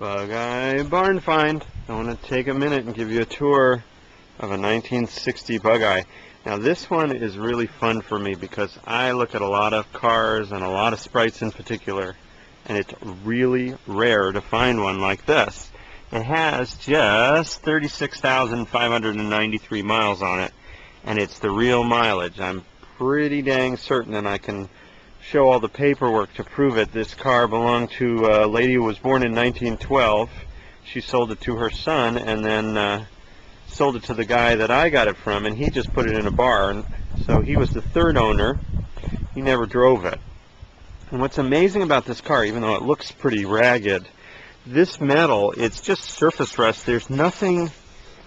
Bugeye barn find. I want to take a minute and give you a tour of a 1960 Bugeye. Now this one is really fun for me because I look at a lot of cars and a lot of sprites in particular, and it's really rare to find one like this. It has just 36,593 miles on it, and it's the real mileage. I'm pretty dang certain, and I can show all the paperwork to prove it. This car belonged to a lady who was born in 1912. She sold it to her son, and then sold it to the guy that I got it from, and he just put it in a barn. So he was the third owner. He never drove it. And what's amazing about this car, even though it looks pretty ragged, this metal, it's just surface rust. There's nothing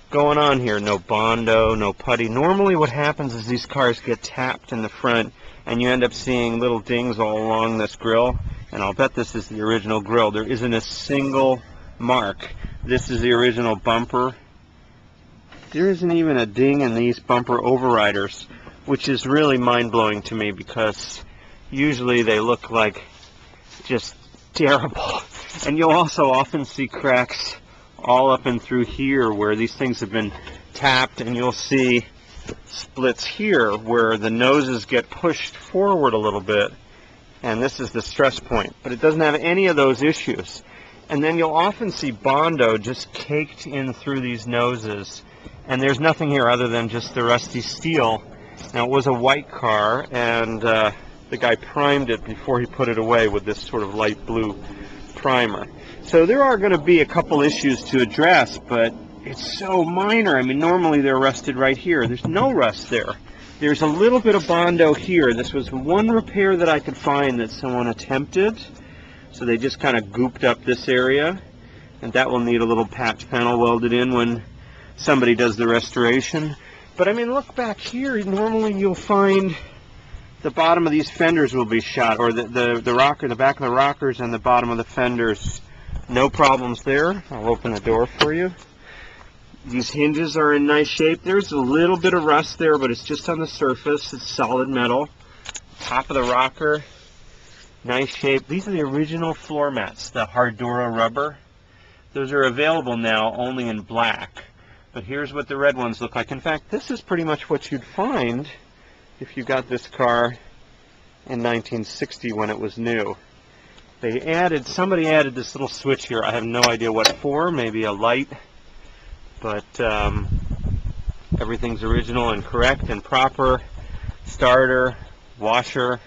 going on here. No Bondo, no putty. Normally what happens is these cars get tapped in the front, and you end up seeing little dings all along this grill. And I'll bet this is the original grill. There isn't a single mark. This is the original bumper. There isn't even a ding in these bumper overriders, which is really mind-blowing to me because usually they look like just terrible. And you'll also often see cracks all up and through here where these things have been tapped, and you'll see splits here where the noses get pushed forward a little bit, and this is the stress point. But it doesn't have any of those issues. And then you'll often see Bondo just caked in through these noses, and there's nothing here other than just the rusty steel. Now it was a white car, and the guy primed it before he put it away with this sort of light blue primer. So there are going to be a couple issues to address, but it's so minor. I mean, normally they're rusted right here. There's no rust there. There's a little bit of Bondo here. This was one repair that I could find that someone attempted. So they just kind of gooped up this area, and that will need a little patch panel welded in when somebody does the restoration. But I mean, look back here. Normally you'll find the bottom of these fenders will be shot, or the rocker, the back of the rockers and the bottom of the fenders. No problems there. I'll open the door for you. These hinges are in nice shape. There's a little bit of rust there, but it's just on the surface. It's solid metal. Top of the rocker, nice shape. These are the original floor mats, the Hardura rubber. Those are available now only in black. But here's what the red ones look like. In fact, this is pretty much what you'd find if you got this car in 1960 when it was new. Somebody added this little switch here. I have no idea what for, maybe a light, but everything's original and correct and proper. Starter, washer,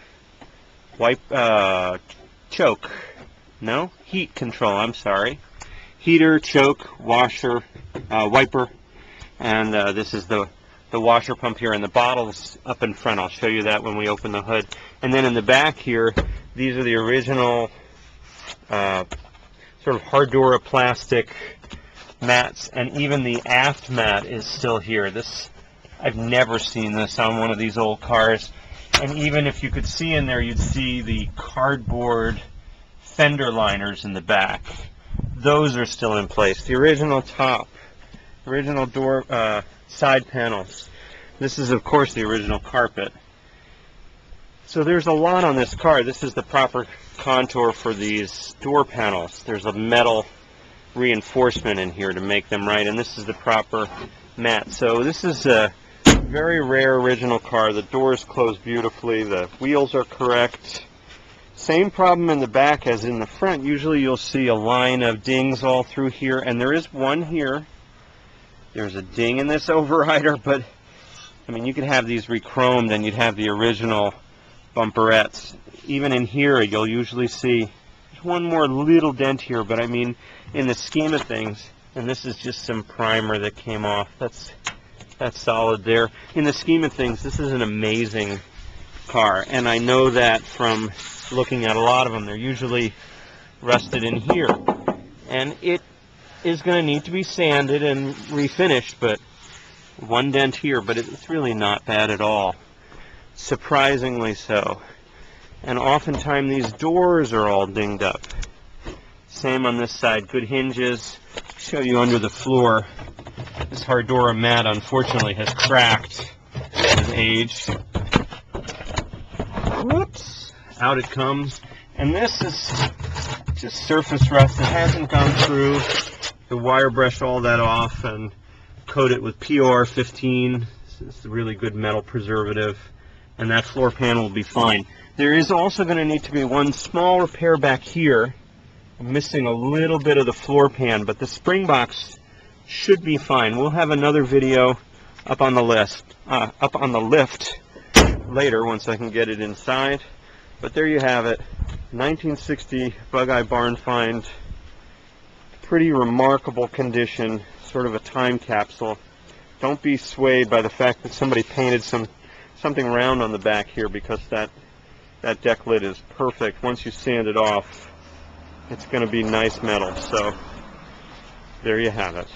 choke, no, heat control, I'm sorry. Heater, choke, washer, wiper, and this is the washer pump here, and the bottle's up in front. I'll show you that when we open the hood. And then in the back here, these are the original sort of Hardura plastic mats, and even the aft mat is still here. I've never seen this on one of these old cars. And even if you could see in there, you'd see the cardboard fender liners in the back. Those are still in place. The original top, original door, side panels. This is, of course, the original carpet. So there's a lot on this car. This is the proper contour for these door panels. There's a metal reinforcement in here to make them right, and this is the proper mat. So this is a very rare original car. The doors close beautifully. The wheels are correct. Same problem in the back as in the front. Usually you'll see a line of dings all through here, and there is one here. There's a ding in this overrider, but I mean, you could have these re-chromed and you'd have the original bumperettes. Even in here, you'll usually see there's one more little dent here, but I mean, in the scheme of things, and this is just some primer that came off. That's solid there. In the scheme of things, this is an amazing car, and I know that from looking at a lot of them. They're usually rusted in here, and it is going to need to be sanded and refinished, but one dent here, but it's really not bad at all. Surprisingly so. And oftentimes these doors are all dinged up. Same on this side. Good hinges. Show you under the floor. This Hardura mat unfortunately has cracked, has aged. Whoops! Out it comes. And this is just surface rust. It hasn't gone through the wire brush all that off and coat it with POR15. It's a really good metal preservative, and that floor pan will be fine. There is also going to need to be one small repair back here. I'm missing a little bit of the floor pan, but the spring box should be fine. We'll have another video up on the lift later once I can get it inside. But there you have it, 1960 Bugeye barn find. Pretty remarkable condition, sort of a time capsule. Don't be swayed by the fact that somebody painted something round on the back here, because that deck lid is perfect. Once you sand it off, it's going to be nice metal. So there you have it.